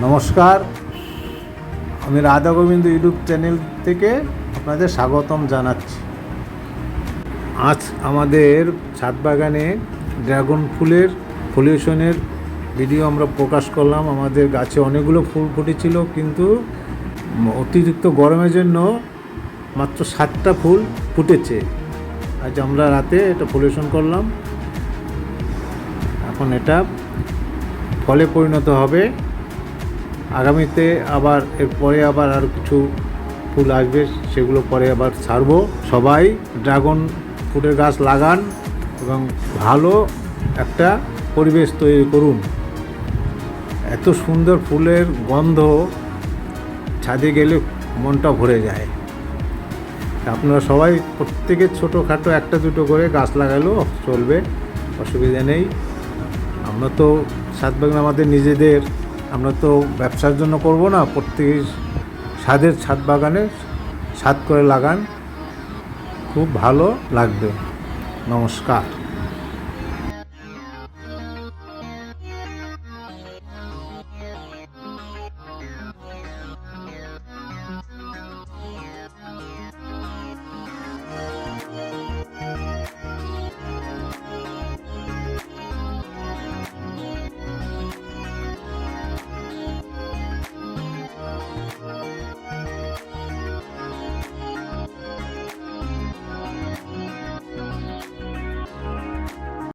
নমস্কার, আমি Radha Govinda YouTube channel থেকে আপনাদের স্বাগতম জানাচ্ছি। আজ আমাদের ছাদ বাগানে ড্রাগন ফুলের ফলিউশনের ভিডিও আমরা প্রকাশ করলাম। আমাদের গাছে অনেকগুলো ফুল ফুটেছিল, কিন্তু অতিরিক্ত গরমের জন্য মাত্র 7টা ফুল ফুটেছে। আজ আমরা রাতে এটা ফলিউশন করলাম। এখন এটা ফলে পরিণত হবে। আগামীতে আবার এরপরে আবার আর কিছু ফুল আসবে, সেগুলো পরে আবার ছাড়বো। সবাই ড্রাগন ফ্রুটের গাছ লাগান এবং ভালো একটা পরিবেশ তৈরি করুন। এত সুন্দর ফুলের গন্ধ, ছাদে গেলে মনটা ভরে যায়। আপনারা সবাই প্রত্যেকে ছোটোখাটো একটা দুটো করে গাছ লাগালেও চলবে, অসুবিধা নেই। আমরা তো ছাদ বাগান আমাদের নিজেদের, আমরা তো ব্যবসার জন্য করব না। প্রত্যেকে ছাদের ছাদ বাগানে ছাদ করে লাগান, খুব ভালো লাগবে। নমস্কার।